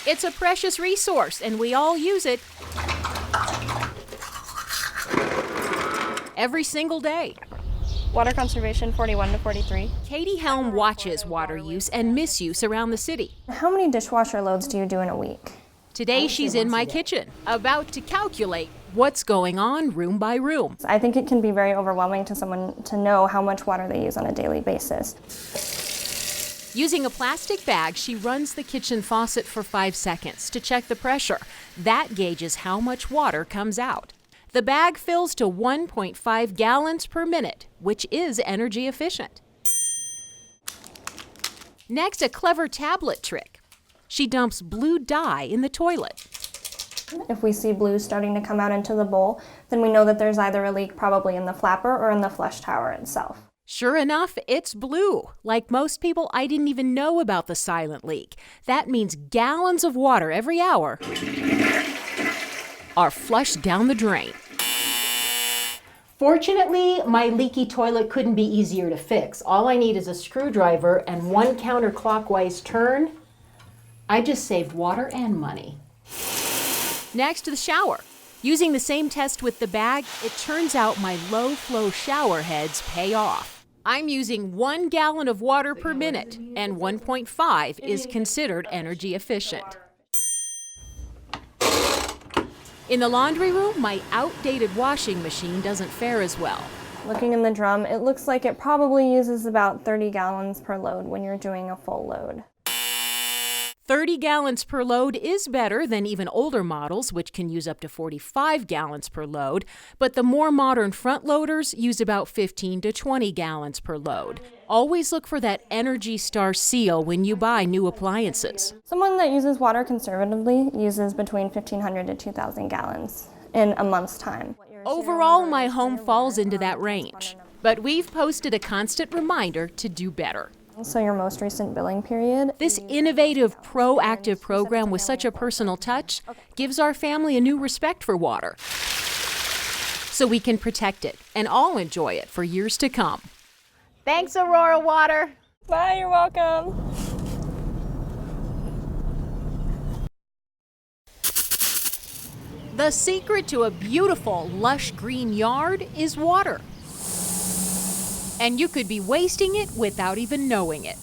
It's a precious resource, and we all use it every single day. Water conservation 41 to 43. Katie Helm watches water use and misuse around the city. How many dishwasher loads do you do in a week? Today she's in my kitchen, about to calculate what's going on room by room. I think it can be very overwhelming to someone to know how much water they use on a daily basis. Using a plastic bag, she runs the kitchen faucet for 5 seconds to check the pressure. That gauges how much water comes out. The bag fills to 1.5 gallons per minute, which is energy efficient. Next, a clever tablet trick. She dumps blue dye in the toilet. If we see blue starting to come out into the bowl, then we know that there's either a leak probably in the flapper or in the flush tower itself. Sure enough, it's blue. Like most people, I didn't even know about the silent leak. That means gallons of water every hour are flushed down the drain. Fortunately, my leaky toilet couldn't be easier to fix. All I need is a screwdriver and one counterclockwise turn. I just saved water and money. Next, the shower. Using the same test with the bag, it turns out my low-flow shower heads pay off. I'm using 1 gallon of water per minute, and 1.5 is considered energy efficient. In the laundry room, my outdated washing machine doesn't fare as well. Looking in the drum, it looks like it probably uses about 30 gallons per load when you're doing a full load. 30 gallons per load is better than even older models, which can use up to 45 gallons per load, but the more modern front loaders use about 15 to 20 gallons per load. Always look for that Energy Star seal when you buy new appliances. Someone that uses water conservatively uses between 1,500 to 2,000 gallons in a month's time. Overall, my home falls into that range, but we've posted a constant reminder to do better. So your most recent billing period? This innovative, proactive program with such a personal touch gives our family a new respect for water, so we can protect it and all enjoy it for years to come. Thanks, Aurora Water. Bye, you're welcome. The secret to a beautiful, lush green yard is water. And you could be wasting it without even knowing it.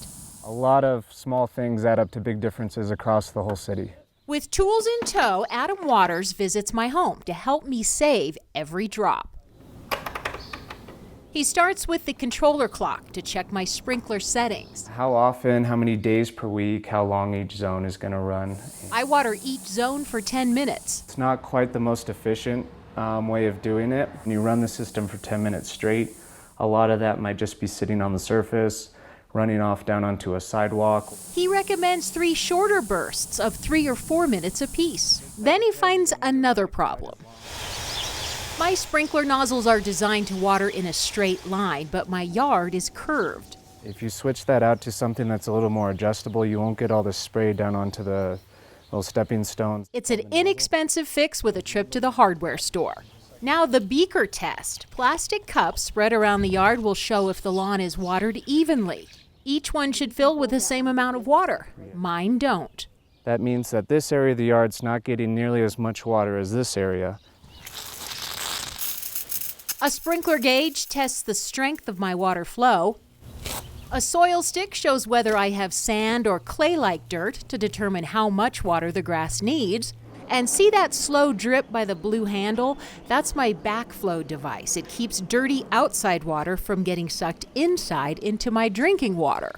A lot of small things add up to big differences across the whole city. With tools in tow, Adam Waters visits my home to help me save every drop. He starts with the controller clock to check my sprinkler settings. How often, how many days per week, how long each zone is going to run. I water each zone for 10 minutes. It's not quite the most efficient way of doing it. When you run the system for 10 minutes straight, a lot of that might just be sitting on the surface, running off down onto a sidewalk. He recommends 3 shorter bursts of 3 or 4 minutes apiece. Then he finds another problem. My sprinkler nozzles are designed to water in a straight line, but my yard is curved. If you switch that out to something that's a little more adjustable, you won't get all the spray down onto the little stepping stones. It's an inexpensive fix with a trip to the hardware store. Now the beaker test. Plastic cups spread around the yard will show if the lawn is watered evenly. Each one should fill with the same amount of water. Mine don't. That means that this area of the yard's not getting nearly as much water as this area. A sprinkler gauge tests the strength of my water flow. A soil stick shows whether I have sand or clay-like dirt to determine how much water the grass needs. And see that slow drip by the blue handle? That's my backflow device. It keeps dirty outside water from getting sucked inside into my drinking water.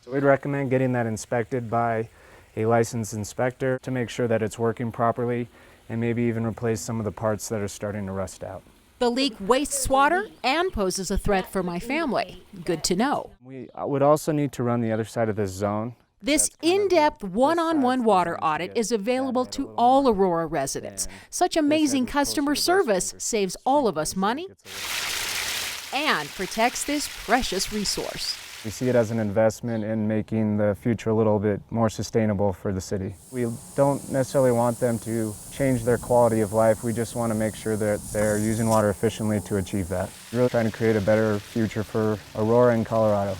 So we'd recommend getting that inspected by a licensed inspector to make sure that it's working properly and maybe even replace some of the parts that are starting to rust out. The leak wastes water and poses a threat for my family. Good to know. We would also need to run the other side of this zone. This in-depth one-on-one water audit is available to all Aurora residents. Such amazing customer service saves all of us money and protects this precious resource. We see it as an investment in making the future a little bit more sustainable for the city. We don't necessarily want them to change their quality of life. We just want to make sure that they're using water efficiently to achieve that. We're really trying to create a better future for Aurora and Colorado.